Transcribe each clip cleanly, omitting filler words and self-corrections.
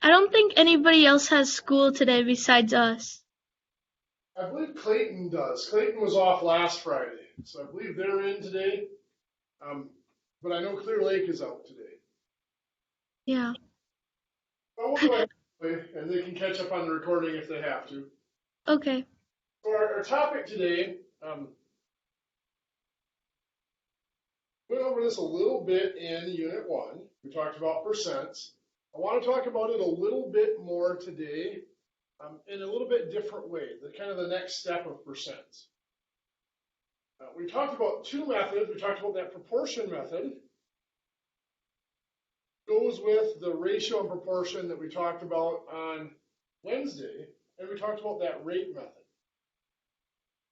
I don't think anybody else has school today besides us. I believe Clayton does. Clayton was off last Friday, so I believe they're in today. But I know Clear Lake is out today. Yeah. But we'll go ahead and they can catch up on the recording if they have to. Okay. So our topic today, went over this a little bit in Unit 1. We talked about percents. I want to talk about it a little bit more today in a little bit different way, kind of the next step of percents. We talked about two methods. We talked about that proportion method. Goes with the ratio and proportion that we talked about on Wednesday, and we talked about that rate method.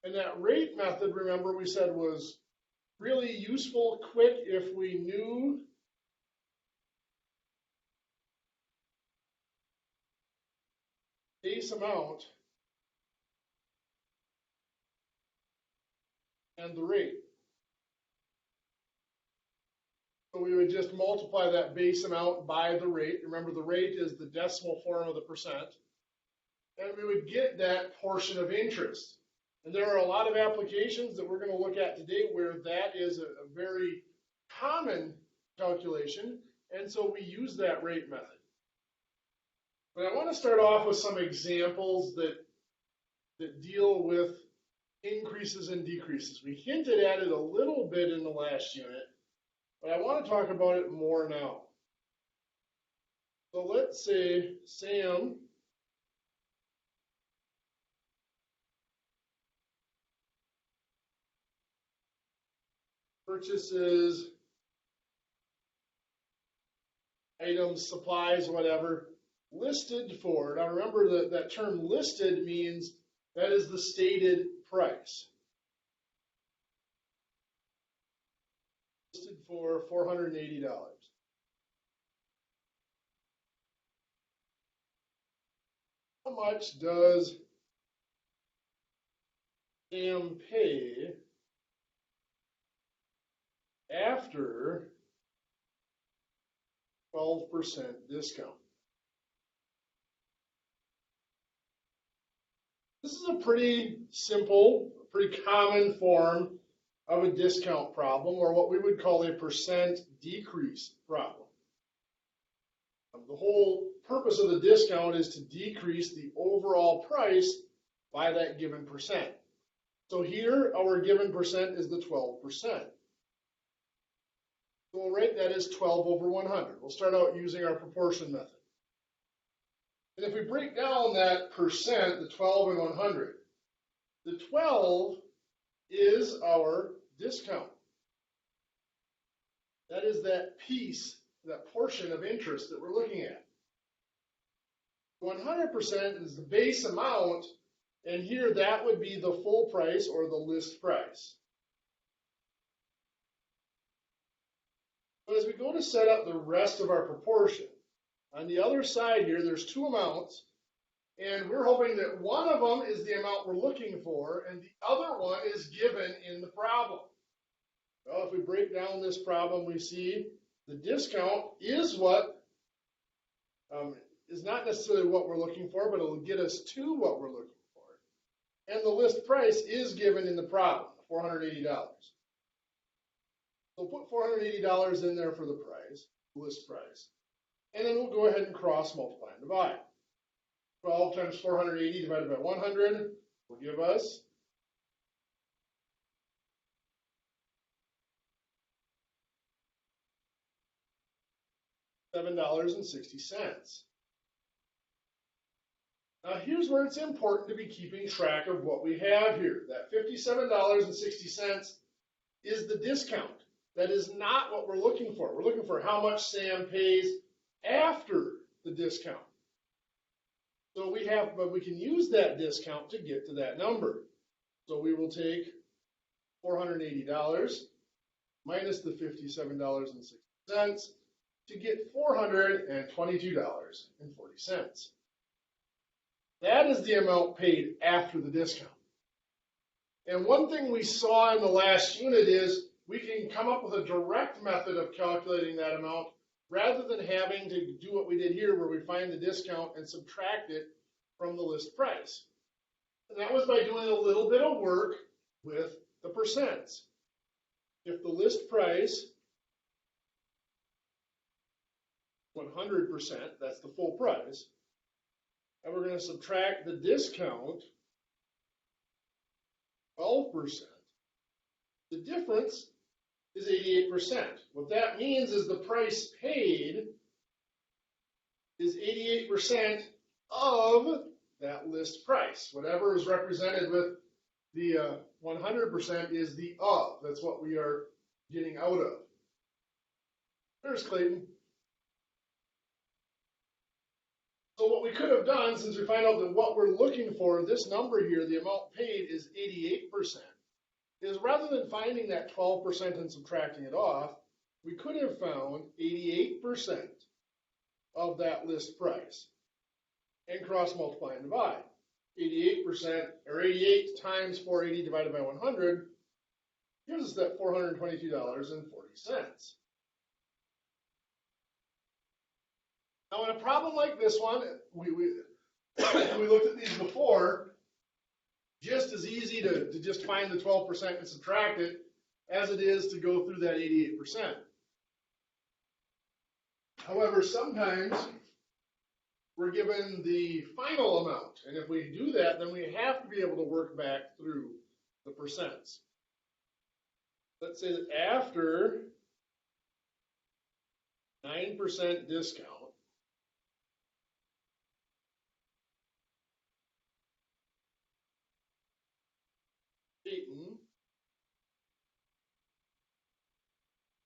And that rate method, remember, we said was really useful, quick, if we knew base amount and the rate. So we would just multiply that base amount by the rate. Remember, the rate is the decimal form of the percent. And we would get that portion of interest. And there are a lot of applications that we're going to look at today where that is a very common calculation. And so we use that rate method. But I want to start off with some examples that deal with increases and decreases. We hinted at it a little bit in the last unit, but I want to talk about it more now. So let's say Sam purchases items, supplies, whatever, listed for. Now remember that term listed means that is the stated price. Listed for $480. How much does Sam pay after 12% discount? This is a pretty simple, pretty common form of a discount problem, or what we would call a percent decrease problem. The whole purpose of the discount is to decrease the overall price by that given percent. So here, our given percent is the 12%. So we'll write that as 12 over 100. We'll start out using our proportion method. And if we break down that percent, the 12 and 100, the 12 is our discount. That is that piece, that portion of interest that we're looking at. 100% is the base amount, and here that would be the full price or the list price. But as we go to set up the rest of our proportion, on the other side here, there's two amounts, and we're hoping that one of them is the amount we're looking for, and the other one is given in the problem. Well, if we break down this problem, we see the discount is what is not necessarily what we're looking for, but it'll get us to what we're looking for. And the list price is given in the problem, $480. So we'll put $480 in there for the price, list price. And then we'll go ahead and cross multiply and divide. 12 times 480 divided by 100 will give us $7.60. Now here's where it's important to be keeping track of what we have here. That $57.60 is the discount. That is not what we're looking for. We're looking for how much Sam pays after the discount. So but we can use that discount to get to that number. So we will take $480 minus the $57.60 to get $422.40. That is the amount paid after the discount. And one thing we saw in the last unit is we can come up with a direct method of calculating that amount rather than having to do what we did here where we find the discount and subtract it from the list price. And that was by doing a little bit of work with the percents. If the list price 100%, that's the full price, and we're going to subtract the discount 12%, the difference is 88%. What that means is the price paid is 88% of that list price. Whatever is represented with the 100% is the of. That's what we are getting out of. There's Clayton. So what we could have done, since we find out that what we're looking for, this number here, the amount paid is 88%, is rather than finding that 12% and subtracting it off, we could have found 88% of that list price and cross multiply and divide. 88% or 88 times 480 divided by 100 gives us that $422.40. Now, in a problem like this one, we looked at these before, just as easy to just find the 12% and subtract it as it is to go through that 88%. However, sometimes we're given the final amount, and if we do that, then we have to be able to work back through the percents. Let's say that after 9% discount, Peyton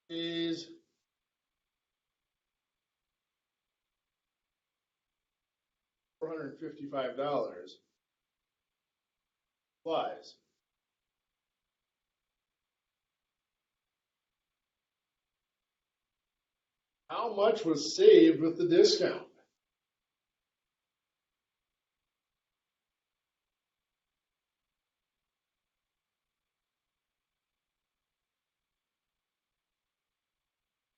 is $455 applies. How much was saved with the discount?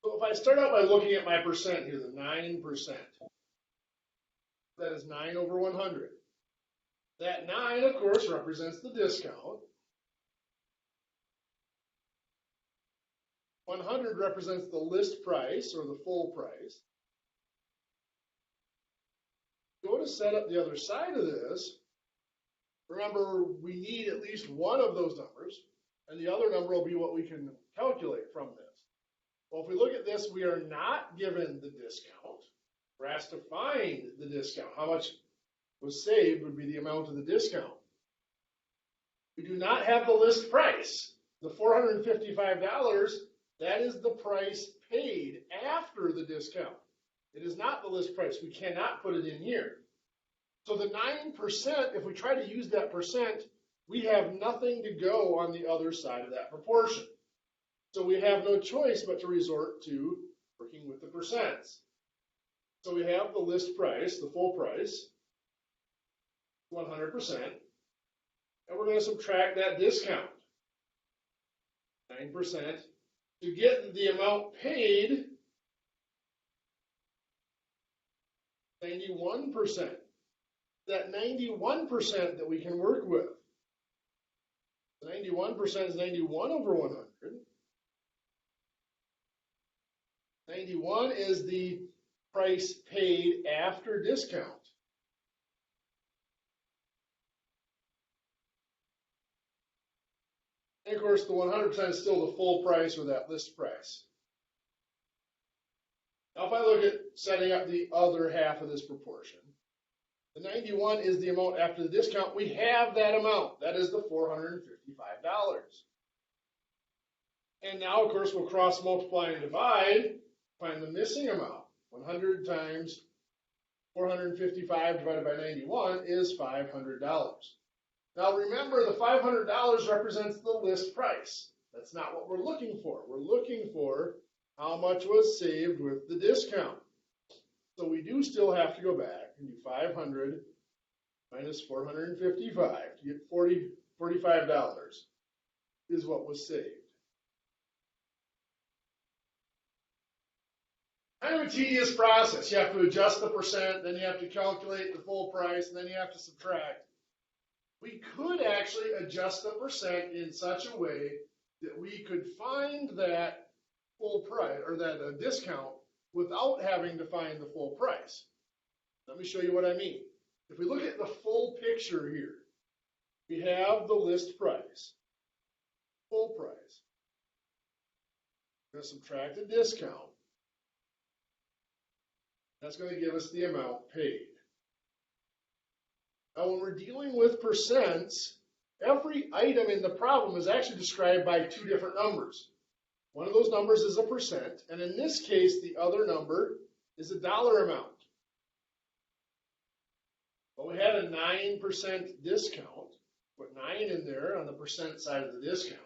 So if I start out by looking at my percent here, the 9%, that is 9 over 100. That 9, of course, represents the discount. 100 represents the list price or the full price. Go to set up the other side of this. Remember, we need at least one of those numbers, and the other number will be what we can calculate from this. Well, if we look at this, we are not given the discount. We're asked to find the discount. How much was saved would be the amount of the discount. We do not have the list price. The $455, that is the price paid after the discount. It is not the list price. We cannot put it in here. So the 9%, if we try to use that percent, we have nothing to go on the other side of that proportion. So we have no choice but to resort to working with the percents. So we have the list price, the full price, 100%, and we're going to subtract that discount, 9%, to get the amount paid, 91%. That 91% that we can work with. 91% is 91 over 100. 91 is the price paid after discount. And of course, the 100% is still the full price or that list price. Now, if I look at setting up the other half of this proportion, the 91 is the amount after the discount. We have that amount. That is the $455. And now, of course, we'll cross multiply and divide, find the missing amount. 100 times 455 divided by 91 is $500. Now remember, the $500 represents the list price. That's not what we're looking for. We're looking for how much was saved with the discount. So we do still have to go back and do 500 minus 455 to get $45 is what was saved. Kind of a tedious process. You have to adjust the percent, then you have to calculate the full price, and then you have to subtract. We could actually adjust the percent in such a way that we could find that full price or that discount without having to find the full price. Let me show you what I mean. If we look at the full picture here, we have the list price, full price. We're going to subtract a discount. That's going to give us the amount paid. Now, when we're dealing with percents, every item in the problem is actually described by two different numbers. One of those numbers is a percent, and in this case, the other number is a dollar amount. Well, we had a 9% discount. Put 9 in there on the percent side of the discount.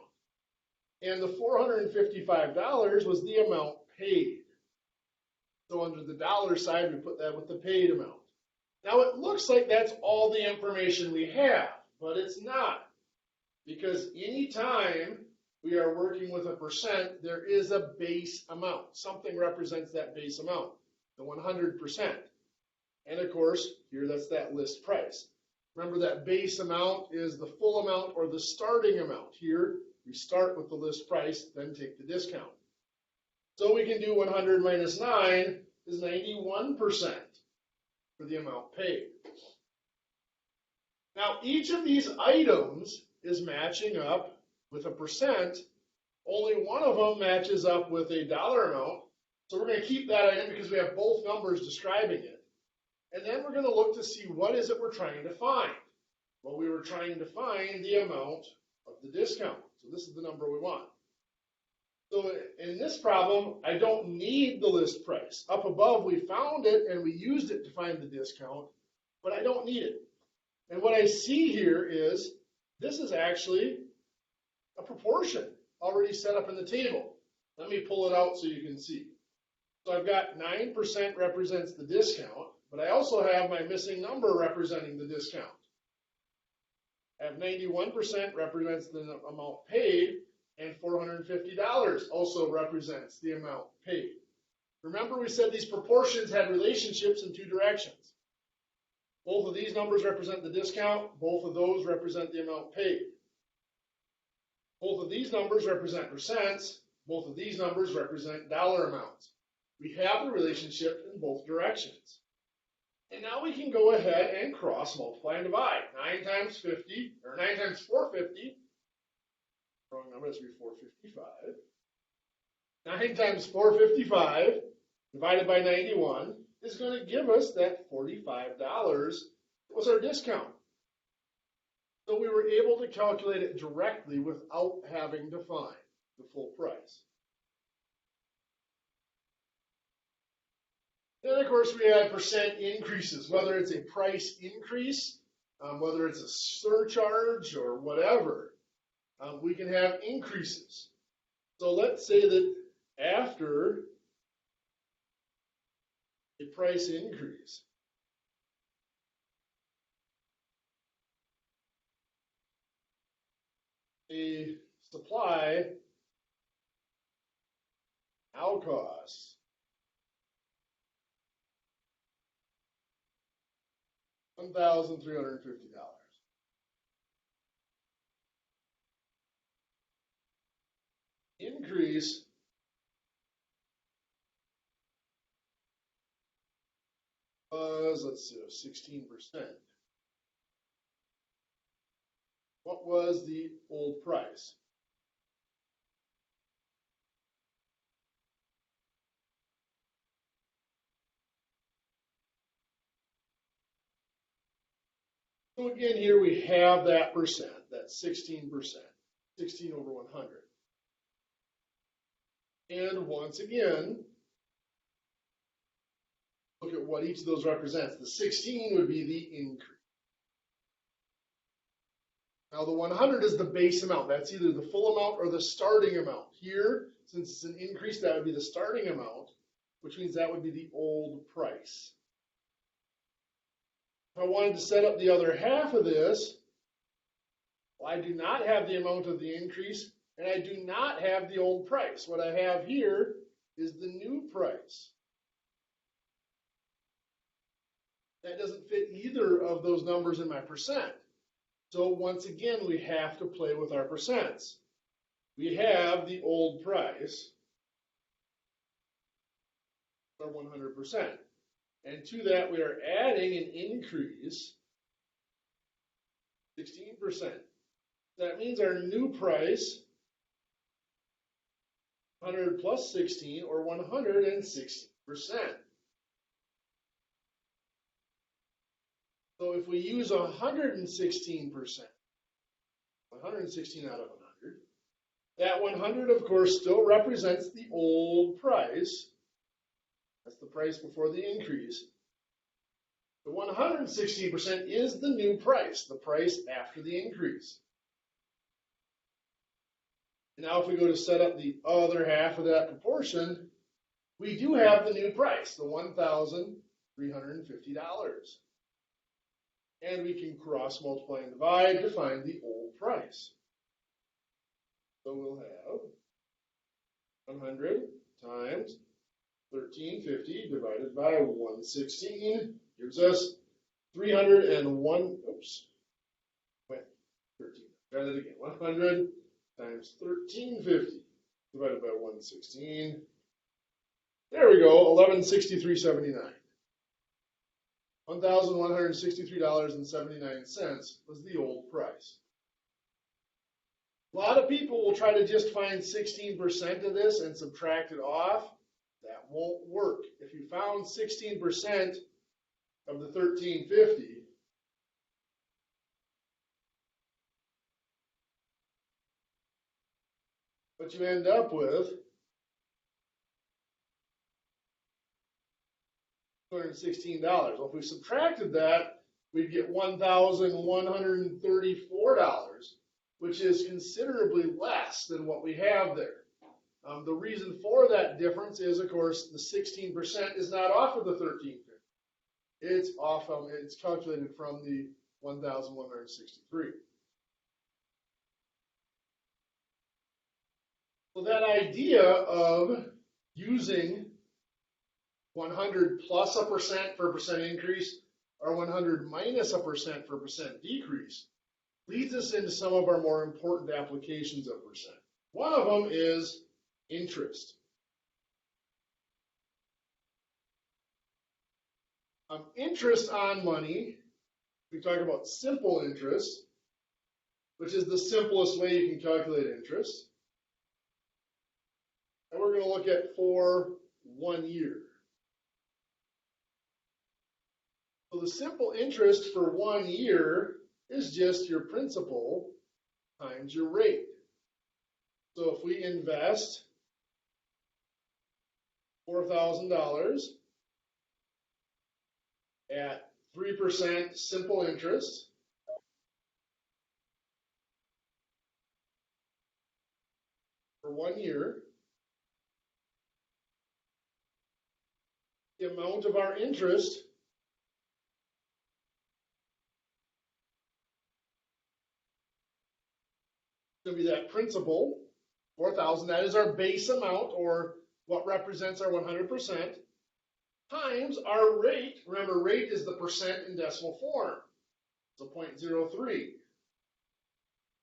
And the $455 was the amount paid. So under the dollar side, we put that with the paid amount. Now it looks like that's all the information we have, but it's not. Because anytime we are working with a percent, there is a base amount. Something represents that base amount, the 100%. And of course, here that's that list price. Remember that base amount is the full amount or the starting amount. Here, we start with the list price, then take the discount. So we can do 100 minus 9 is 91% for the amount paid. Now, each of these items is matching up with a percent. Only one of them matches up with a dollar amount. So we're going to keep that item because we have both numbers describing it. And then we're going to look to see what is it we're trying to find. Well, we were trying to find the amount of the discount. So this is the number we want. So in this problem, I don't need the list price. Up above, we found it and we used it to find the discount, but I don't need it. And what I see here is this is actually a proportion already set up in the table. Let me pull it out so you can see. So I've got 9% represents the discount, but I also have my missing number representing the discount. I have 91% represents the amount paid, and $450 also represents the amount paid. Remember, we said these proportions had relationships in two directions. Both of these numbers represent the discount. Both of those represent the amount paid. Both of these numbers represent percents. Both of these numbers represent dollar amounts. We have the relationship in both directions. And now we can go ahead and cross multiply and divide. 9 times 50, or 9 times 450. Wrong number, that's 455. 9 times 455 divided by 91 is going to give us that $45 was our discount. So we were able to calculate it directly without having to find the full price. Then, of course, we had percent increases, whether it's a price increase, whether it's a surcharge or whatever. We can have increases. So let's say that after a price increase, a supply now costs $1,350. Increase was, let's see, 16%. What was the old price? So again, here we have that percent, that's 16%, 16 over 100. And once again, look at what each of those represents. The 16 would be the increase. Now the 100 is the base amount. That's either the full amount or the starting amount. Here, since it's an increase, that would be the starting amount, which means that would be the old price. If I wanted to set up the other half of this, well, I do not have the amount of the increase, and I do not have the old price. What I have here is the new price. That doesn't fit either of those numbers in my percent. So once again, we have to play with our percents. We have the old price, our 100%. And to that, we are adding an increase, 16%. That means our new price, 100 plus 16, or 160%. So if we use 116%, 116 out of 100, that 100, of course, still represents the old price. That's the price before the increase. The 116% is the new price, the price after the increase. And now if we go to set up the other half of that proportion, we do have the new price, the $1,350. And we can cross multiply and divide to find the old price. So we'll have 100 times 1350 divided by 116 gives us 301. Oops. Wait, 13. Try that again. 100 times 1350 divided by 116. There we go. 1163.79. $1,163.79 was the old price. A lot of people will try to just find 16% of this and subtract it off. That won't work. If you found 16% of the 1350, what you end up with $216. Well, if we subtracted that, we'd get $1,134, which is considerably less than what we have there. The reason for that difference is, of course, the 16% is not off of the 1350. It's off of, it's calculated from the 1,163. So that idea of using 100 plus a percent for a percent increase or 100 minus a percent for a percent decrease leads us into some of our more important applications of percent. One of them is interest. Interest on money, we talk about simple interest, which is the simplest way you can calculate interest. And we're going to look at for 1 year. So the simple interest for 1 year is just your principal times your rate. So if we invest $4,000 at 3% simple interest, for 1 year, the amount of our interest is going to be that principal, 4,000. That is our base amount, or what represents our 100%, times our rate. Remember, rate is the percent in decimal form. So 0.03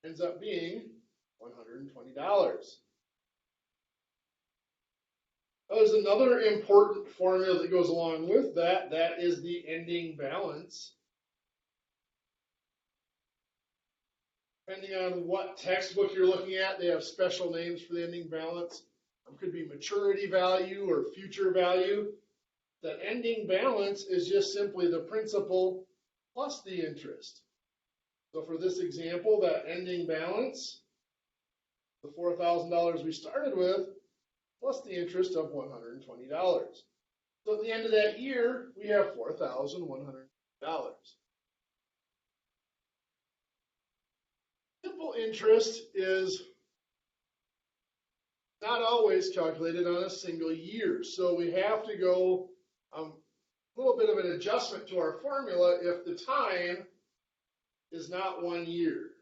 ends up being $120. There's another important formula that goes along with that. That is the ending balance. Depending on what textbook you're looking at, they have special names for the ending balance. It could be maturity value or future value. That ending balance is just simply the principal plus the interest. So for this example, that ending balance, the $4,000 we started with, plus the interest of $120. So at the end of that year, we have $4,100. Simple interest is not always calculated on a single year. So we have to go a little bit of an adjustment to our formula if the time is not 1 year.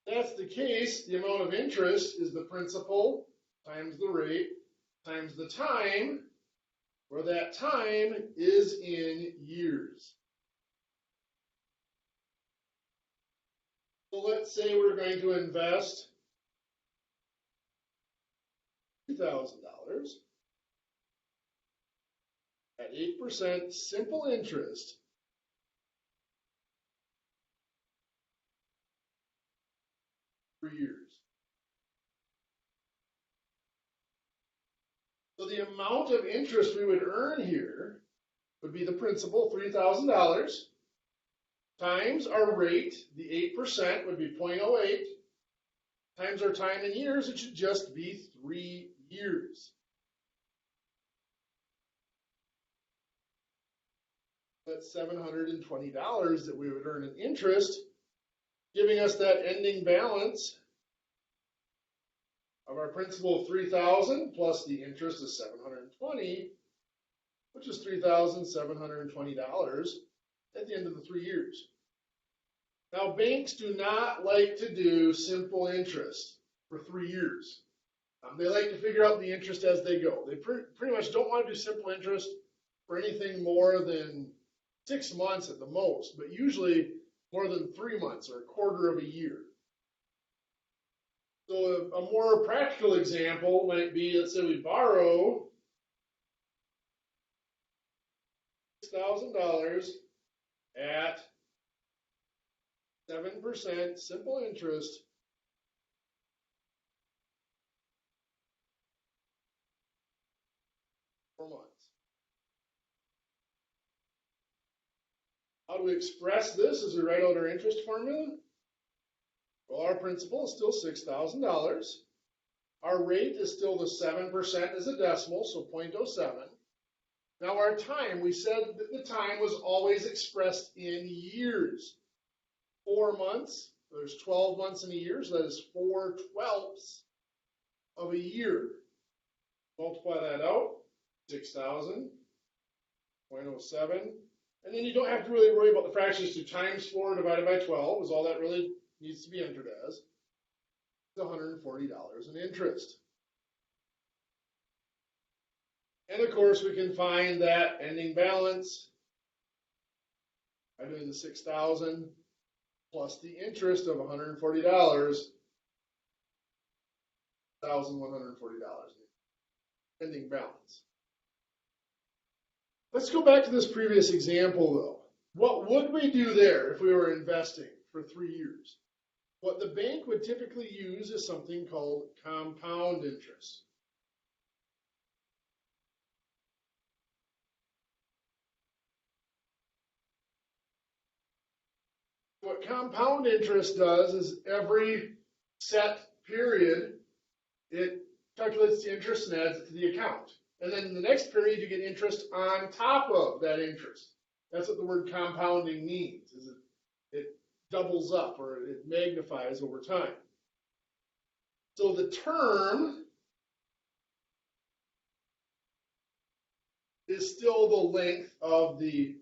If that's the case, the amount of interest is the principal times the rate times the time, where that time is in years. So let's say we're going to invest $2,000 at 8% simple interest for years. So the amount of interest we would earn here would be the principal, $3,000, times our rate, the 8% would be 0.08, times our time in years, it should just be 3 years. That's $720 that we would earn in interest, giving us that ending balance of our principal of $3,000 plus the interest of $720, which is $3,720 at the end of the 3 years. Now, banks do not like to do simple interest for 3 years. They like to figure out the interest as they go. They pretty much don't want to do simple interest for anything more than 6 months at the most, but usually more than 3 months or a quarter of a year. So a more practical example might be, let's say we borrow $6,000 at 7% simple interest per month. How do we express this as we write out our interest formula? Well, our principal is still $6,000. Our rate is still the 7% as a decimal, so 0.07. Now our time, we said that the time was always expressed in years. 4 months, there's 12 months in a year, so that is 4/12 of a year. Multiply that out, 6,000, 0.07. And then you don't have to really worry about the fractions. To times 4 divided by 12 is all that really needs to be entered as. It's $140 in interest. And of course, we can find that ending balance by doing the 6,000 plus the interest of $140, $1,140 ending balance. Let's go back to this previous example though. What would we do there if we were investing for 3 years? What the bank would typically use is something called compound interest. What compound interest does is every set period, it calculates the interest and adds it to the account. And then in the next period, you get interest on top of that interest. That's what the word compounding means, is it doubles up or it magnifies over time. So the term is still the length of the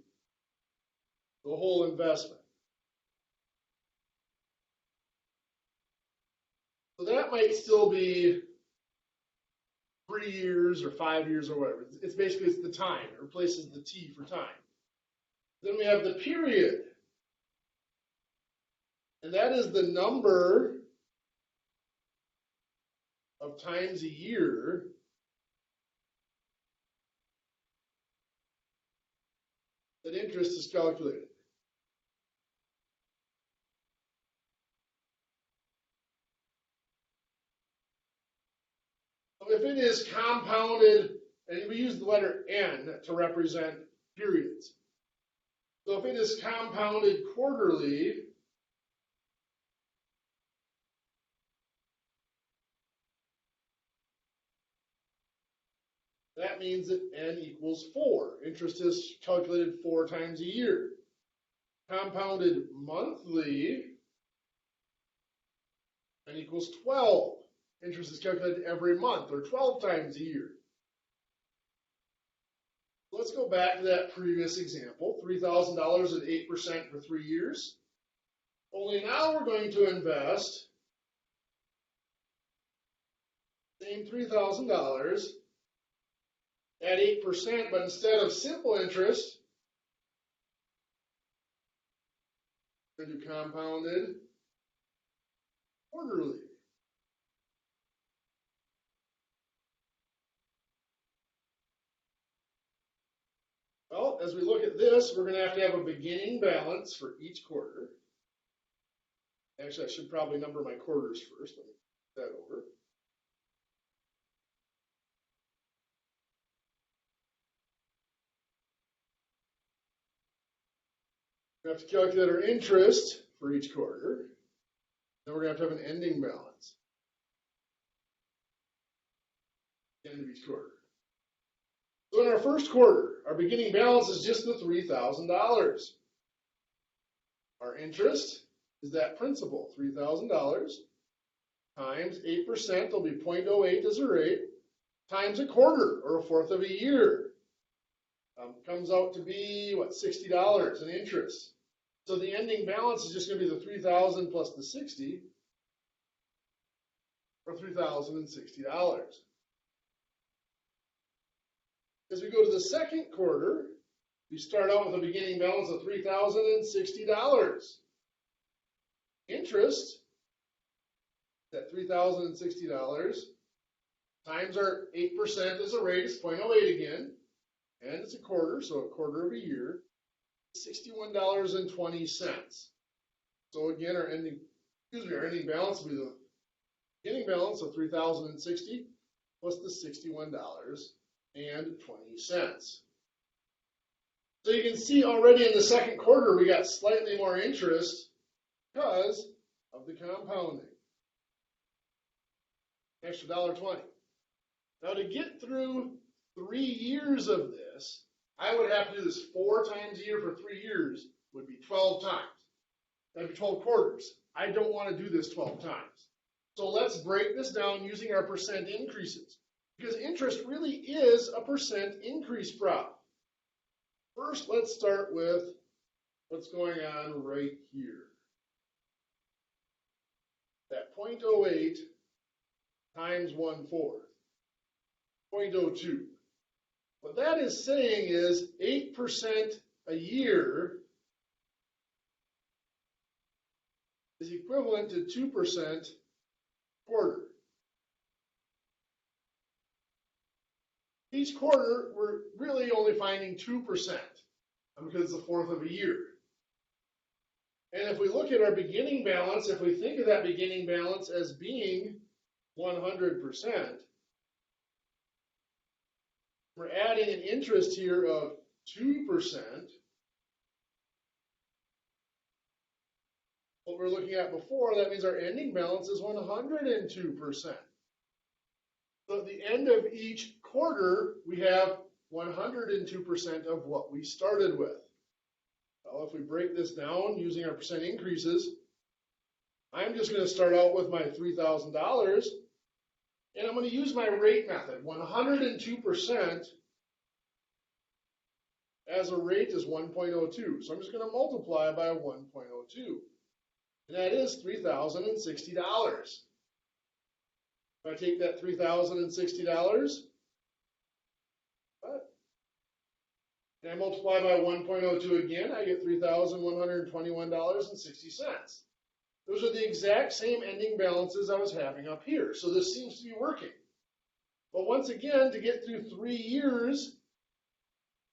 whole investment. So that might still be 3 years or 5 years or whatever. It's basically the time. It replaces the T for time. Then we have the period. And that is the number of times a year that interest is calculated. If it is compounded, and we use the letter N to represent periods. So if it is compounded quarterly, that means that N equals 4. Interest is calculated 4 times a year. Compounded monthly, N equals 12. Interest is calculated every month, or 12 times a year. Let's go back to that previous example, $3,000 at 8% for 3 years. Only now we're going to invest same $3,000 at 8%, but instead of simple interest, we're going to do compounded quarterly. Well, as we look at this, we're going to have a beginning balance for each quarter. Actually, I should probably number my quarters first. Let me put that over. We have to calculate our interest for each quarter. Then we're going to have an ending balance at the end of each quarter. So in our first quarter, our beginning balance is just the $3,000. Our interest is that principal, $3,000, times 8%, will be 0.08 as a rate, times a quarter, or a fourth of a year. Comes out to be, what, $60 in interest. So the ending balance is just going to be the 3,000 plus the 60, or $3,060. As we go to the second quarter, we start out with a beginning balance of $3,060. Interest, that $3,060, times our 8% as a rate is 0.08 again, and it's a quarter, so a quarter of a year, $61.20. So again, our ending balance will be the beginning balance of $3,060 plus the $61.20. So you can see already in the second quarter we got slightly more interest because of the compounding. Extra $1.20. Now to get through 3 years of this, I would have to do this 4 times a year for 3 years, would be 12 times. That'd be 12 quarters. I don't want to do this 12 times. So let's break this down using our percent increases, because interest really is a percent increase problem. First, let's start with what's going on right here. That 0.08 times 1/4, 0.02. What that is saying is 8% a year is equivalent to 2% a quarter. Each quarter, we're really only finding 2% because it's a fourth of a year. And if we look at our beginning balance, if we think of that beginning balance as being 100%, we're adding an interest here of 2%. What we're looking at before, that means our ending balance is 102%. So at the end of each quarter, we have 102% of what we started with. Well, if we break this down using our percent increases, I'm just going to start out with my $3,000, and I'm going to use my rate method. 102% as a rate is 1.02. So I'm just going to multiply by 1.02. And that is $3,060. If I take that $3,060, and I multiply by 1.02 again, I get $3,121.60. Those are the exact same ending balances I was having up here. So this seems to be working. But once again, to get through 3 years,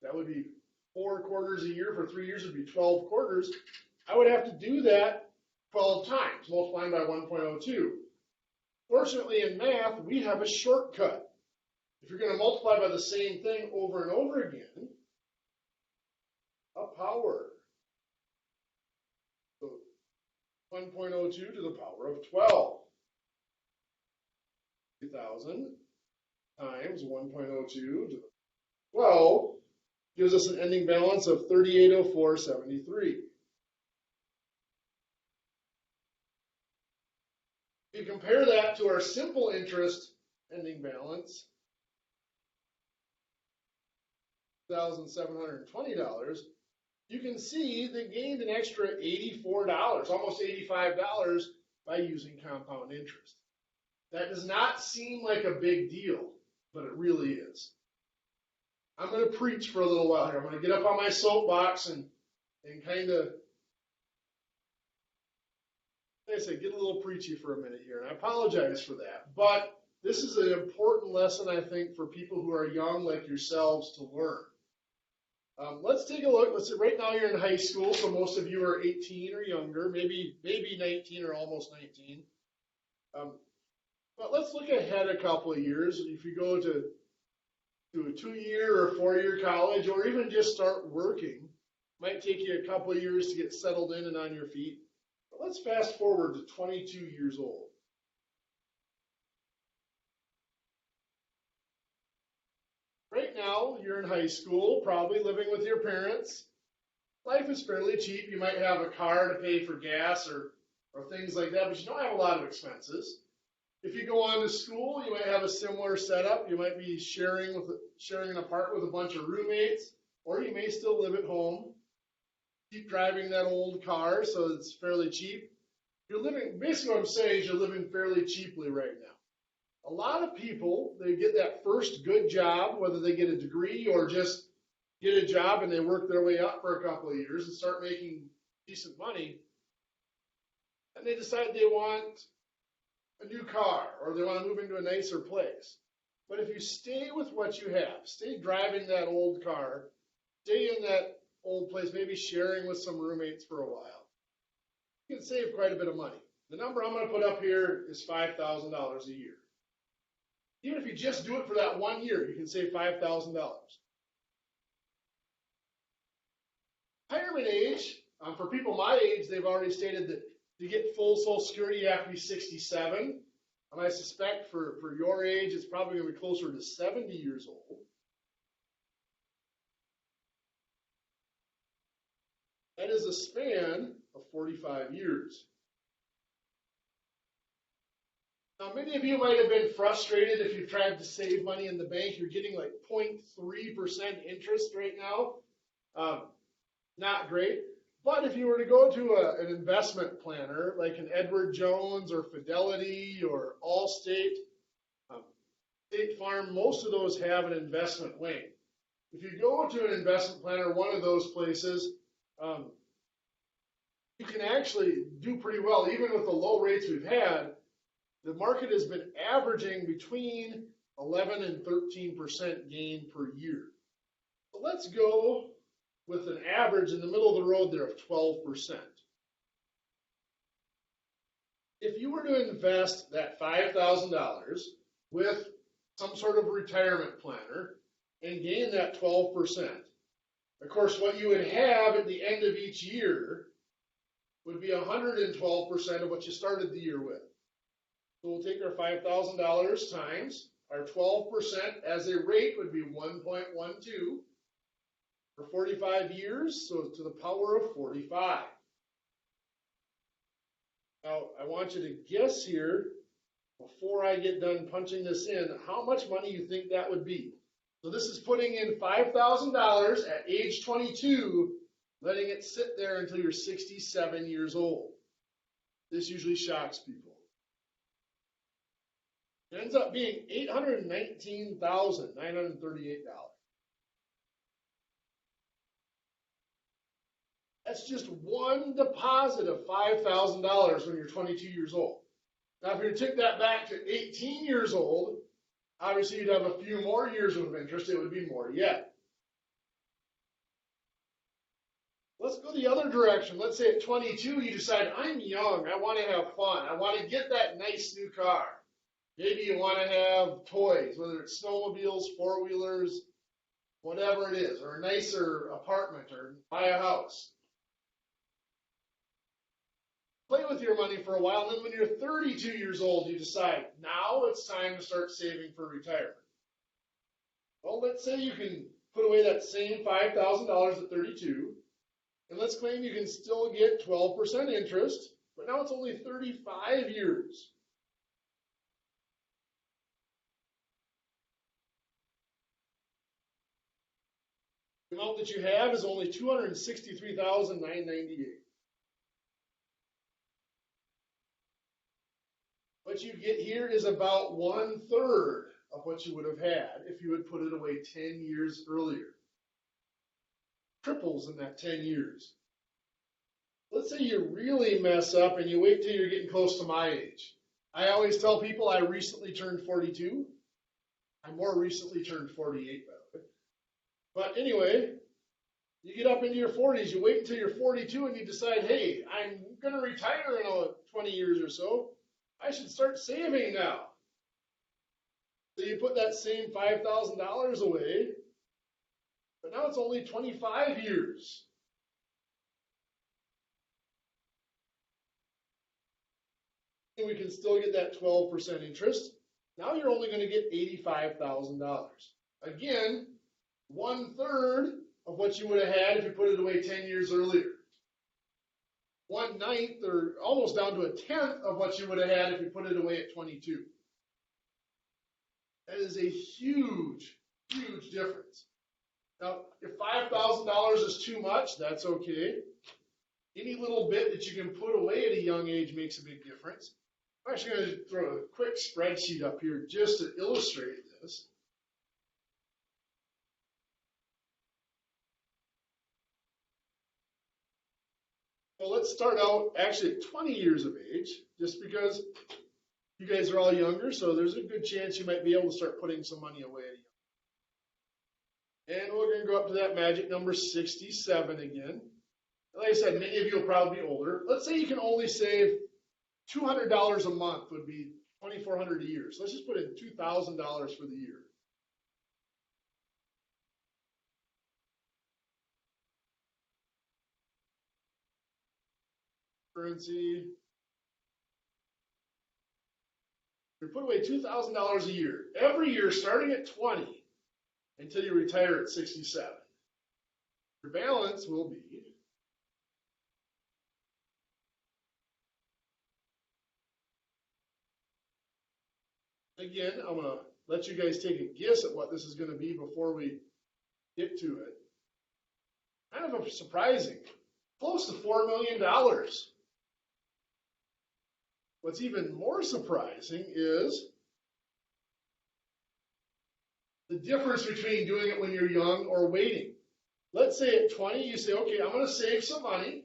that would be 4 quarters a year. For 3 years, it would be 12 quarters. I would have to do that 12 times, multiplying by 1.02. Fortunately, in math, we have a shortcut. If you're going to multiply by the same thing over and over again, a power. So 1.02 to the power of 12. 3,000 times 1.02 to the 12 gives us an ending balance of 3804.73. If you compare that to our simple interest ending balance, $1,720, you can see they gained an extra $84, almost $85 by using compound interest. That does not seem like a big deal, but it really is. I'm going to preach for a little while here. I'm going to get up on my soapbox and kind of, like I said, get a little preachy for a minute here. And I apologize for that. But this is an important lesson, I think, for people who are young like yourselves to learn. Let's take a look. Let's say right now you're in high school, so most of you are 18 or younger, maybe 19 or almost 19. But let's look ahead a couple of years. If you go to a 2-year or 4-year college, or even just start working, might take you a couple of years to get settled in and on your feet. But let's fast forward to 22 years old. Right now, you're in high school, probably living with your parents. Life is fairly cheap. You might have a car to pay for gas or things like that, but you don't have a lot of expenses. If you go on to school, you might have a similar setup. You might be sharing an apartment with a bunch of roommates, or you may still live at home. Keep driving that old car, so it's fairly cheap. Basically what I'm saying is you're living fairly cheaply right now. A lot of people, they get that first good job, whether they get a degree or just get a job and they work their way up for a couple of years and start making decent money, and they decide they want a new car or they want to move into a nicer place. But if you stay with what you have, stay driving that old car, stay in that old place, maybe sharing with some roommates for a while, you can save quite a bit of money. The number I'm going to put up here is $5,000 a year. Even if you just do it for that 1 year, you can save $5,000. Retirement age, for people my age, they've already stated that to get full Social Security, you have to be 67. And I suspect for your age, it's probably going to be closer to 70 years old. That is a span of 45 years. Now, many of you might have been frustrated if you've tried to save money in the bank. You're getting like 0.3% interest right now. Not great. But if you were to go to an investment planner like an Edward Jones or Fidelity or Allstate, State Farm, most of those have an investment wing. If you go to an investment planner, one of those places, you can actually do pretty well. Even with the low rates we've had, the market has been averaging between 11 and 13% gain per year. So let's go with an average in the middle of the road there of 12%. If you were to invest that $5,000 with some sort of retirement planner and gain that 12%, of course, what you would have at the end of each year would be 112% of what you started the year with. So we'll take our $5,000 times our 12% as a rate would be 1.12 for 45 years, so to the power of 45. Now, I want you to guess here, before I get done punching this in, how much money you think that would be. So this is putting in $5,000 at age 22, letting it sit there until you're 67 years old. This usually shocks people. It ends up being $819,938. That's just one deposit of $5,000 when you're 22 years old. Now, if you took that back to 18 years old, obviously you'd have a few more years of interest. It would be more yet. Let's go the other direction. Let's say at 22, you decide, I'm young. I want to have fun. I want to get that nice new car. Maybe you want to have toys, whether it's snowmobiles, four-wheelers, whatever it is, or a nicer apartment, or buy a house. Play with your money for a while, and then when you're 32 years old, you decide, now it's time to start saving for retirement. Well, let's say you can put away that same $5,000 at 32, and let's claim you can still get 12% interest, but now it's only 35 years. The amount that you have is only $263,998. what you get here is about 1/3 of what you would have had if you had put it away 10 years earlier. Triples in that 10 years. Let's say you really mess up and you wait till you're getting close to my age. I always tell people I recently turned 42. I more recently turned 48, by the way. But anyway, you get up into your 40s, you wait until you're 42 and you decide, hey, I'm going to retire in 20 years or so. I should start saving now. So you put that same $5,000 away, but now it's only 25 years. And we can still get that 12% interest. Now you're only going to get $85,000. Again, 1/3 of what you would have had if you put it away 10 years earlier. 1/9 or almost down to 1/10 of what you would have had if you put it away at 22. That is a huge, huge difference. Now, if $5,000 is too much, that's okay. Any little bit that you can put away at a young age makes a big difference. I'm actually going to throw a quick spreadsheet up here just to illustrate this. Well, let's start out actually at 20 years of age, just because you guys are all younger, so there's a good chance you might be able to start putting some money away. And we're going to go up to that magic number 67 again. Like I said, many of you will probably be older. Let's say you can only save $200 a month, would be $2,400 a year. So let's just put in $2,000 for the year. Currency. You put away $2,000 a year, every year starting at 20 until you retire at 67. Your balance will be again, I'm going to let you guys take a guess at what this is going to be before we get to it. Kind of surprising. Close to $4 million. What's even more surprising is the difference between doing it when you're young or waiting. Let's say at 20, you say, okay, I'm going to save some money.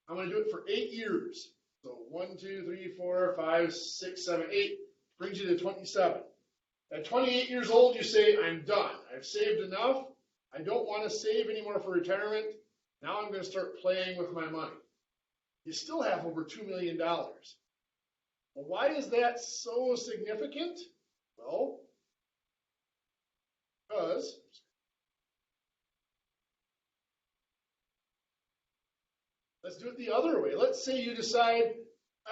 I'm going to do it for 8 years. So 1, 2, 3, 4, 5, 6, 7, 8 brings you to 27. At 28 years old, you say, I'm done. I've saved enough. I don't want to save anymore for retirement. Now I'm going to start playing with my money. You still have over $2 million. Well, why is that so significant? Well, because let's do it the other way. Let's say you decide,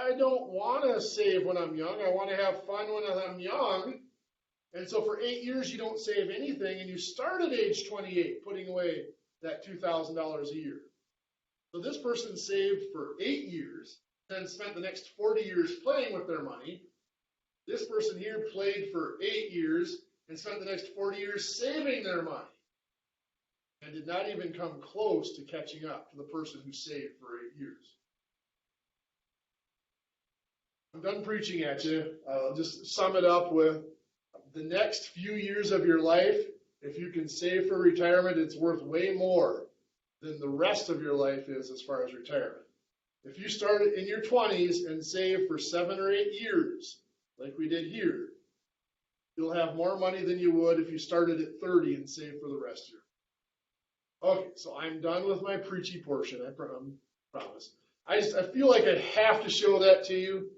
I don't want to save when I'm young. I want to have fun when I'm young. And so for 8 years, you don't save anything, and you start at age 28 putting away that $2,000 a year. So this person saved for 8 years, then spent the next 40 years playing with their money. This person here played for 8 years and spent the next 40 years saving their money, and did not even come close to catching up to the person who saved for 8 years. I'm done preaching at you. I'll just sum it up with the next few years of your life. If you can save for retirement, it's worth way more than the rest of your life is as far as retirement. If you start in your 20s and save for 7 or 8 years, like we did here, you'll have more money than you would if you started at 30 and saved for the rest of your life. Okay, so I'm done with my preachy portion, I promise. I feel like I have to show that to you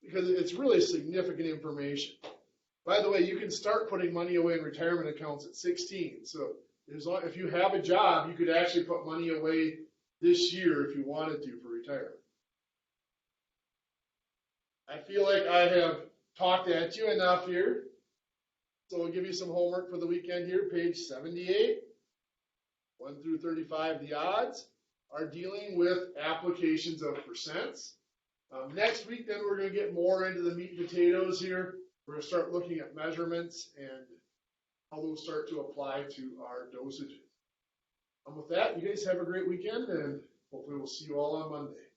because it's really significant information. By the way, you can start putting money away in retirement accounts at 16. So if you have a job, you could actually put money away this year if you wanted to for retirement. I feel like I have talked at you enough here. So we'll give you some homework for the weekend here. Page 78, 1 through 35, the odds are dealing with applications of percents. Next week, then we're going to get more into the meat and potatoes here. We're going to start looking at measurements and how those start to apply to our dosages. With that, you guys have a great weekend, and hopefully we'll see you all on Monday.